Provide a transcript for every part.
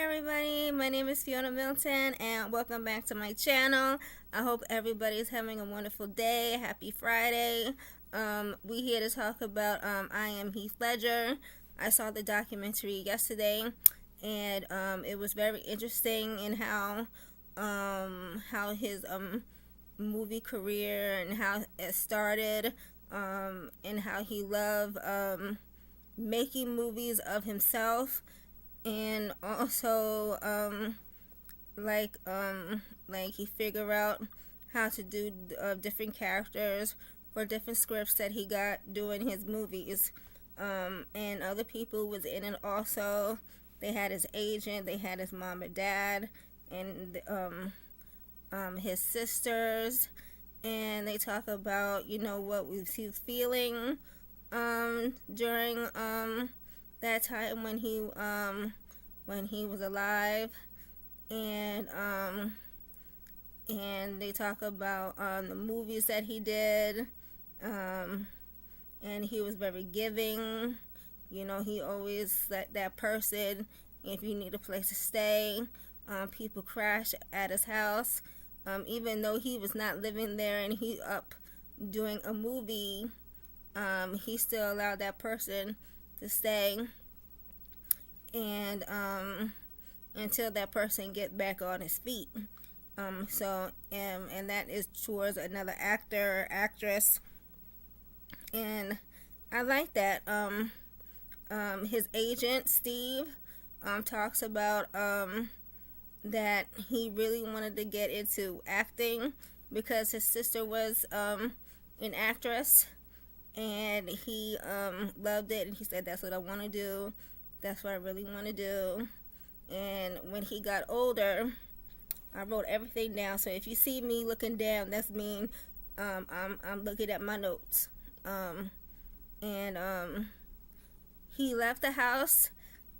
Hi everybody, my name is Fiona Milton and welcome back to my channel. I hope everybody's having a wonderful day. Happy Friday. We here to talk about I Am Heath Ledger. I saw the documentary yesterday and it was very interesting in how his movie career and how it started, and how he loved making movies of himself, and also like he figured out how to do different characters for different scripts that he got doing his movies, and other people was in it also. They had his agent, they had his mom and dad, and his sisters, and they talk about what he was feeling during that time when he was alive, and they talk about the movies that he did, and he was very giving. He always let that person, if you need a place to stay, people crash at his house, even though he was not living there and he up doing a movie, he still allowed that person to stay, and until that person get back on his feet. And that is towards another actor or actress, and I like that. His agent Steve talks about that he really wanted to get into acting because his sister was an actress, and he loved it, and he said, that's what I want to do, that's what I really want to do. And when he got older, I wrote everything down, so if you see me looking down, that's mean I'm looking at my notes. And he left the house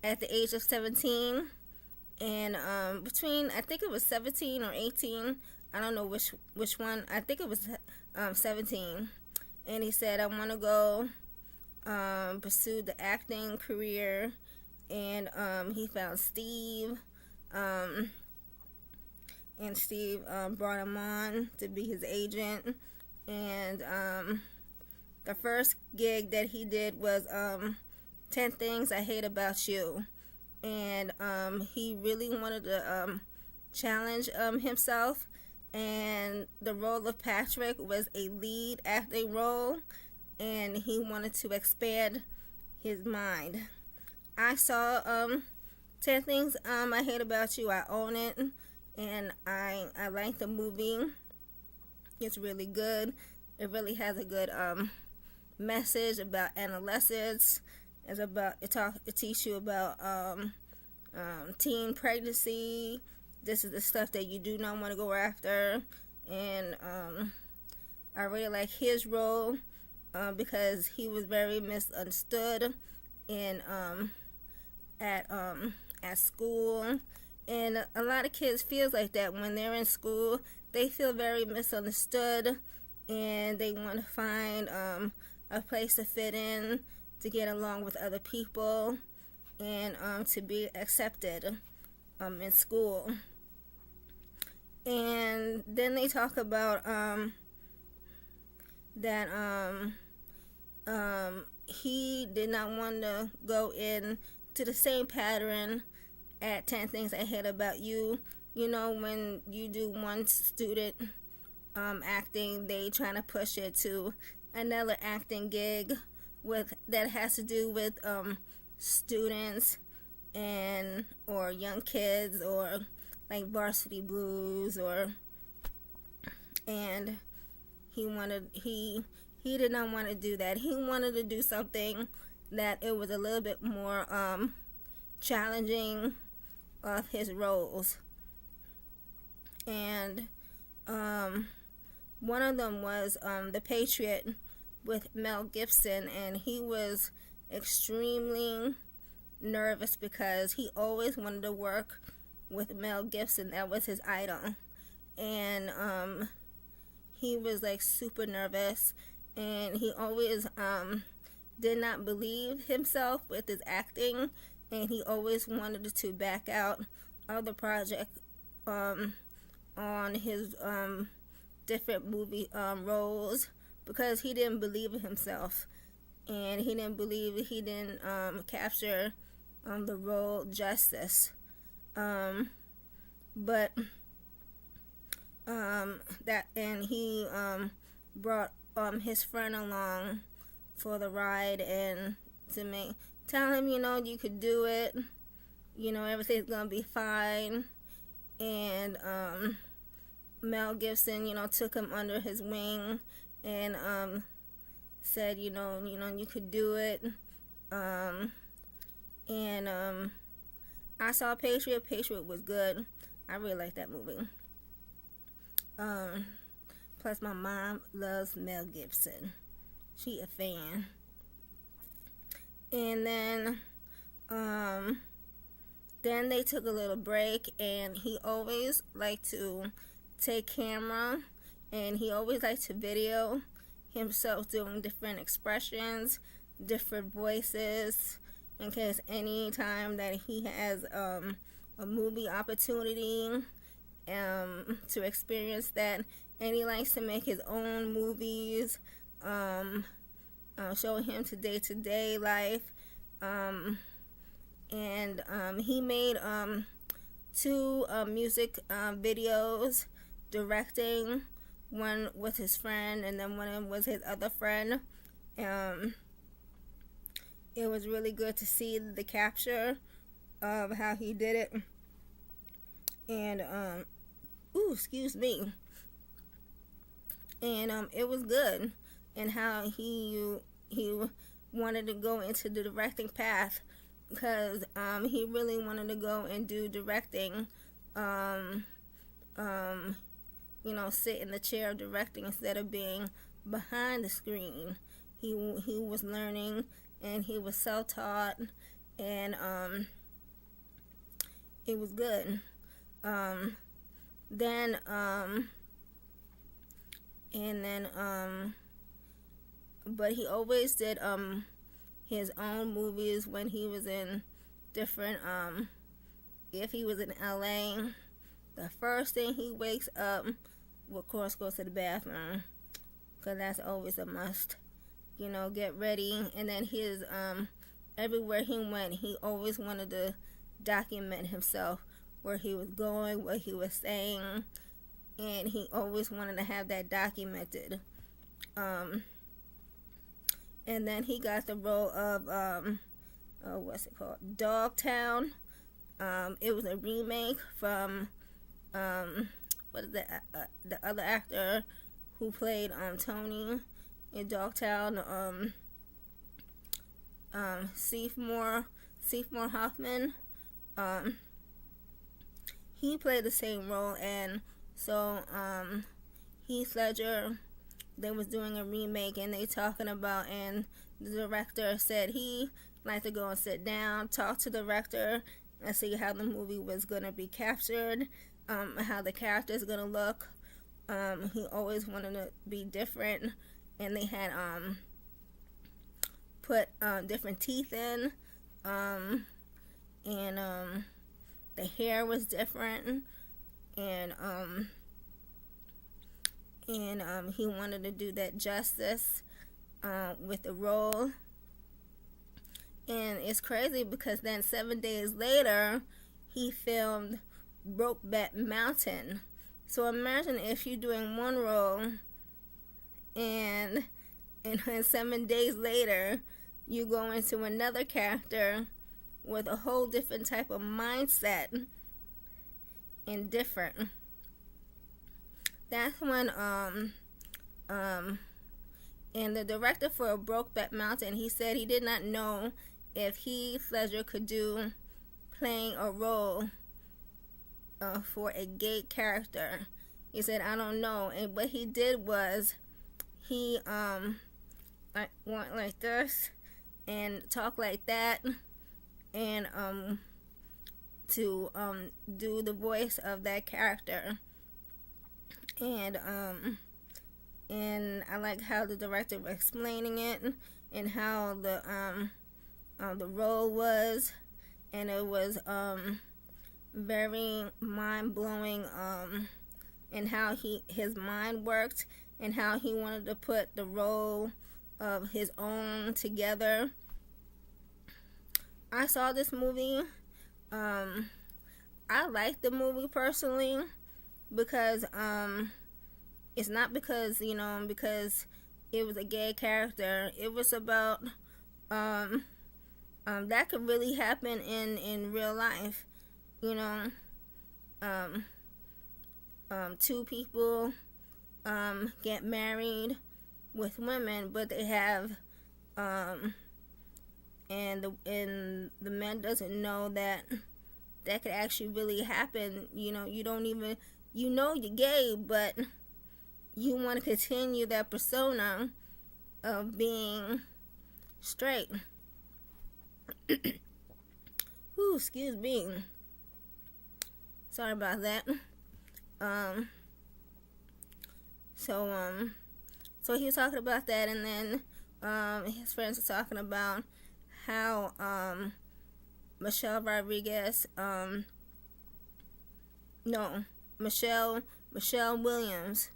at the age of 17, and between, I think it was 17 or 18, I don't know which one, I think it was 17, and he said, I want to go pursue the acting career, and he found Steve, and Steve brought him on to be his agent, and the first gig that he did was 10 Things I Hate About You, and he really wanted to challenge himself, and the role of Patrick was a lead acting role, and he wanted to expand his mind. I saw 10 Things I Hate About You. I own it, and I like the movie. It's really good. It really has a good message about adolescence. It teaches you about teen pregnancy. This is the stuff that you do not want to go after, and I really like his role because he was very misunderstood in at school, and a lot of kids feel like that when they're in school. They feel very misunderstood, and they want to find a place to fit in, to get along with other people, and to be accepted in school. And then they talk about that he did not want to go in to the same pattern at 10 Things I Hate About You. When you do one student acting, they trying to push it to another acting gig that has to do with students and or young kids, or like Varsity Blues, and he did not want to do that. He wanted to do something that it was a little bit more challenging of his roles, and one of them was The Patriot with Mel Gibson, and he was extremely nervous because he always wanted to work with Mel Gibson. That was his idol, and he was like super nervous, and he always did not believe himself with his acting, and he always wanted to back out of the project on his different movie roles because he didn't believe in himself, and he didn't believe he didn't capture the role justice. But that and he brought his friend along for the ride and to tell him, you could do it, everything's gonna be fine. And Mel Gibson, took him under his wing and said, you could do it. And I saw Patriot. Patriot was good. I really like that movie. Plus, my mom loves Mel Gibson. She a fan. And then they took a little break, and he always liked to take camera, and he always liked to video himself doing different expressions, different voices, in case any time that he has a movie opportunity to experience that. And he likes to make his own movies, show him to day-to-day life. And he made 2 music videos, directing, one with his friend and then one with his other friend. It was really good to see the capture of how he did it. And excuse me. And it was good, and how he wanted to go into the directing path, because he really wanted to go and do directing, sit in the chair of directing instead of being behind the screen. He was learning, and he was self-taught, and it was good. But he always did his own movies when he was in different if he was in LA. The first thing he wakes up, of course, goes to the bathroom, because that's always a must. Get ready. And then his everywhere he went, he always wanted to document himself, where he was going, what he was saying, and he always wanted to have that documented. And then he got the role of what's it called, Dogtown. It was a remake from what is that, the other actor who played Tony in Dogtown, Seymour Hoffman. He played the same role, and so Heath Ledger, they was doing a remake, and they talking about, and the director said he liked to go and sit down, talk to the director, and see how the movie was going to be captured, how the character is going to look. He always wanted to be different, and they had put different teeth in, and the hair was different, and he wanted to do that justice with the role. And it's crazy because then 7 days later, he filmed Brokeback Mountain. So imagine if you're doing one role, and 7 days later, you go into another character with a whole different type of mindset and different. That's when and the director for Brokeback Mountain, he said he did not know if Heath Ledger could do playing a role for a gay character. He said, I don't know. And what he did was he went like this and talk like that, and to do the voice of that character. And I like how the director was explaining it, and how the role was, and it was very mind blowing in how his mind worked and how he wanted to put the role of his own together. I saw this movie. I liked the movie personally because it's not because because it was a gay character. It was about that could really happen in real life. You know, two people get married with women, but they have and the man doesn't know that could actually really happen. You don't even you're gay, but you want to continue that persona of being straight. Ooh, excuse me. Sorry about that. So he was talking about that, and then his friends were talking about how Michelle Rodriguez, Michelle Williams,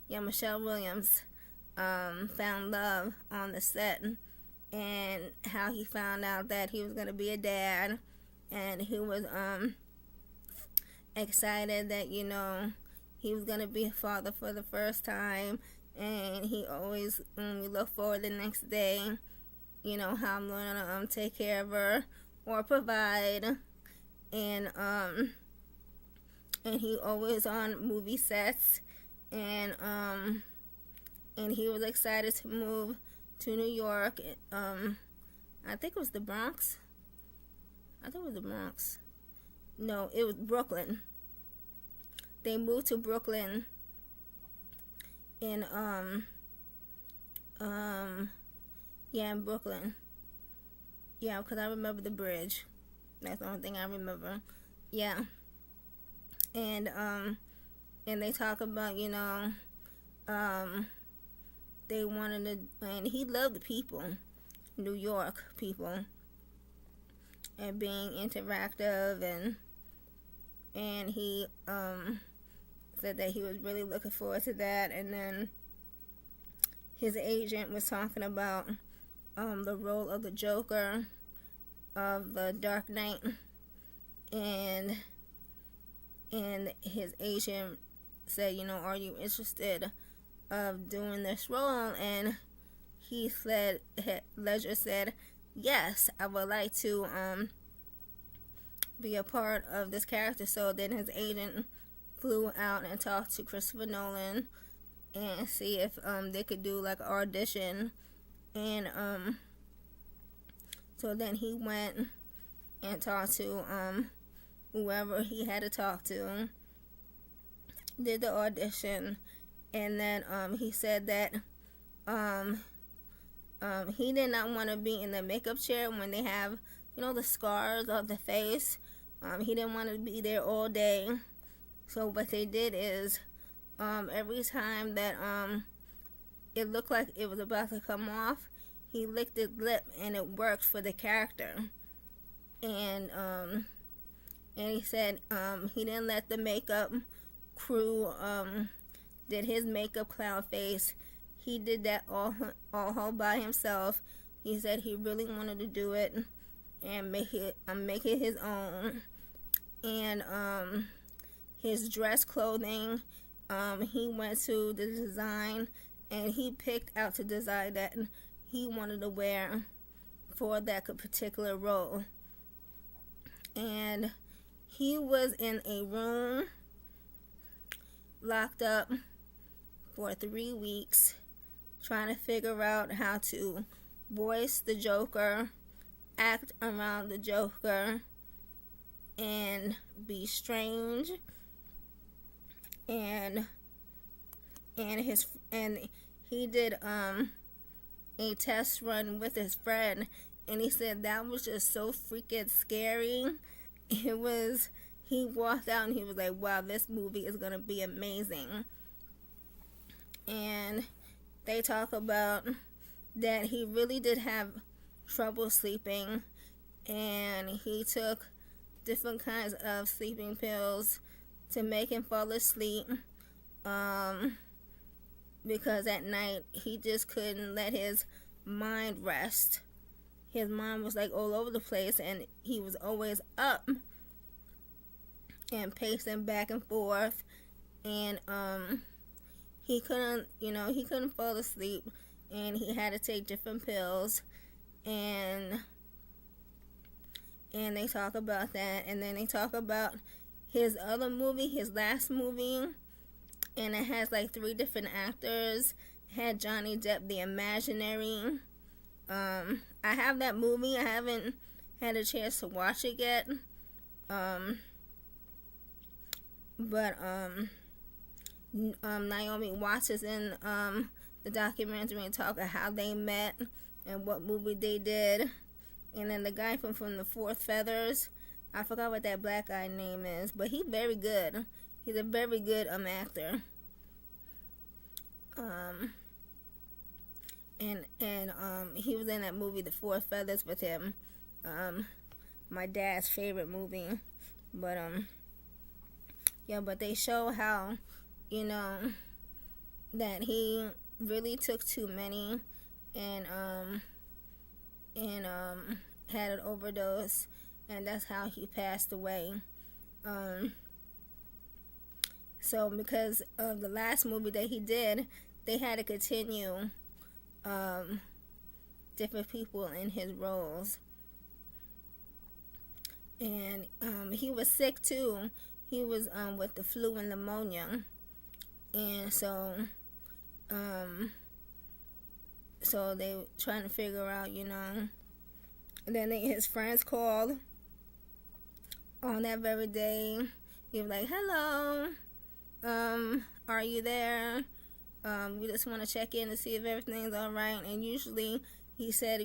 Michelle Williams, found love on the set, and how he found out that he was gonna be a dad, and he was excited that he was gonna be a father for the first time, and he always we look forward the next day, how I'm gonna take care of her or provide, and he always on movie sets, and he was excited to move to New York. I think it was the Bronx. No, it was Brooklyn. They moved to Brooklyn in in Brooklyn. Yeah, because I remember the bridge. That's the only thing I remember. Yeah. And they talk about, they wanted to, and he loved the people, New York people, and being interactive, and he said that he was really looking forward to that. And then his agent was talking about the role of the Joker of the Dark Knight, and his agent said, are you interested of doing this role? And Ledger said, yes, I would like to be a part of this character. So then his agent flew out and talked to Christopher Nolan and see if they could do like an audition, and so then he went and talked to whoever he had to talk to, did the audition, and then he said that he did not want to be in the makeup chair when they have the scars of the face. He didn't want to be there all day. So what they did is every time that it looked like it was about to come off, he licked his lip, and it worked for the character. And he said he didn't let the makeup crew did his makeup clown face. He did that all by himself. He said he really wanted to do it and make it his own. And his dress clothing, he went to the design, and he picked out the design that he wanted to wear for that particular role. And he was in a room locked up for 3 weeks trying to figure out how to voice the Joker, act around the Joker, and be strange, and he did a test run with his friend, and he said that was just so freaking scary. He walked out and he was like, wow, this movie is gonna be amazing. And they talk about that he really did have trouble sleeping, and he took different kinds of sleeping pills to make him fall asleep, because at night he just couldn't let his mind rest. His mind was like all over the place, and he was always up and pacing back and forth, and he couldn't fall asleep, and he had to take different pills, and they talk about that, and then they talk about his other movie, his last movie, and it has like 3 different actors. It had Johnny Depp, The Imaginary. I have that movie. I haven't had a chance to watch it yet. But Naomi Watts is in the documentary and talk about how they met and what movie they did. And then the guy from the Fourth Feathers, I forgot what that black guy name is, but he's very good. He's a very good actor. And he was in that movie, The Four Feathers, with him. My dad's favorite movie. But yeah, but they show how, that he really took too many, and had an overdose, and that's how he passed away. So because of the last movie that he did, they had to continue different people in his roles. And he was sick too. He was with the flu and pneumonia. And so they were trying to figure out, And then his friends called on that very day. He was like, "Hello, are you there? We just want to check in to see if everything's all right." And usually he said,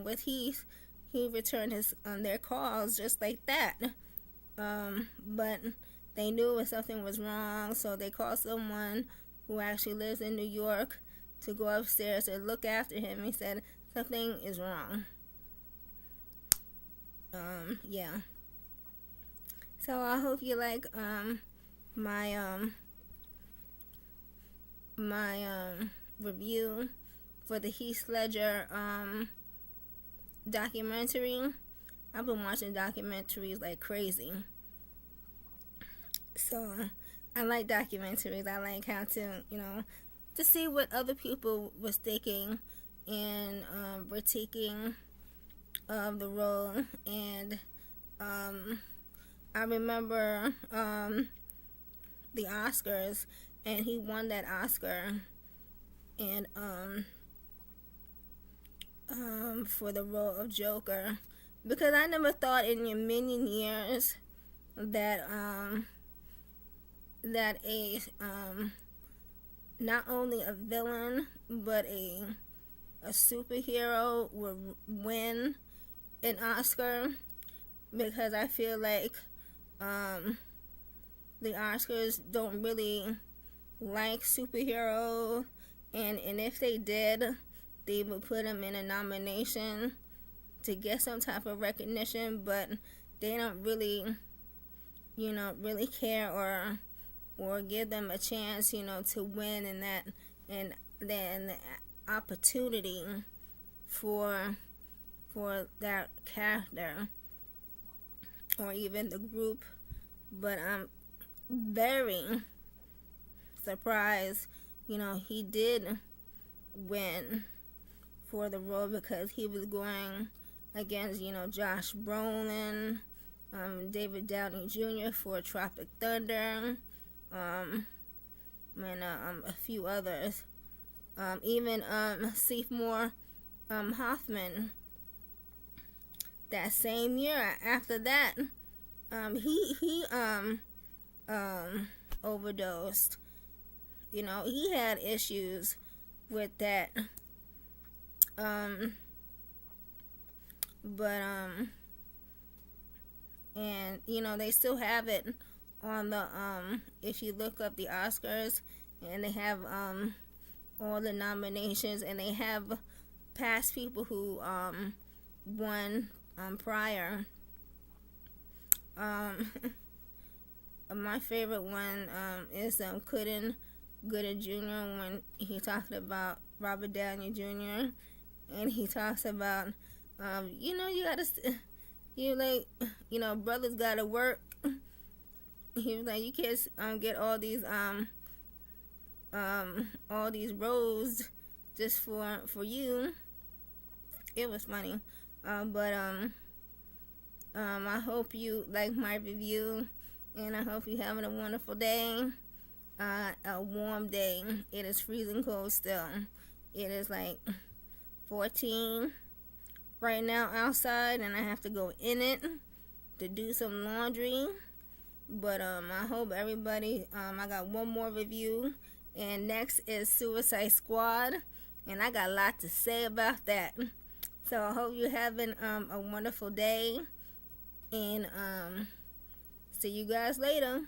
with Heath, he returned their calls just like that. But they knew if something was wrong, so they called someone who actually lives in New York to go upstairs and look after him. He said something is wrong. Yeah. So I hope you like my review for the Heath Ledger documentary. I've been watching documentaries like crazy. So I like documentaries. I like how to, to see what other people was thinking and critiquing of the role. And I remember the Oscars, and he won that Oscar, and for the role of Joker, because I never thought in a million years that a not only a villain but a superhero would win an Oscar, because I feel like the Oscars don't really like superheroes, and if they did, they would put them in a nomination to get some type of recognition, but they don't really, really care or give them a chance, to win, and then the opportunity for that character or even the group. But I'm very surprised, he did win for the role, because he was going against, Josh Brolin, David Downey Jr. for Tropic Thunder, and a few others. Even Seymour Hoffman. That same year after that, he overdosed. He had issues with that. But and they still have it on the if you look up the Oscars, and they have all the nominations, and they have past people who won prior. My favorite one is Gooden Jr. when he talked about Robert Downey Jr. and he talks about you gotta brothers gotta work. He was like, you can't get all these roles just for you. It was funny, but I hope you like my review, and I hope you're having a wonderful day. A warm day. It is freezing cold still. It is like 14 right now outside, and I have to go in it to do some laundry. But I hope everybody. I got one more review, and next is Suicide Squad, and I got a lot to say about that. So I hope you're having a wonderful day, and see you guys later.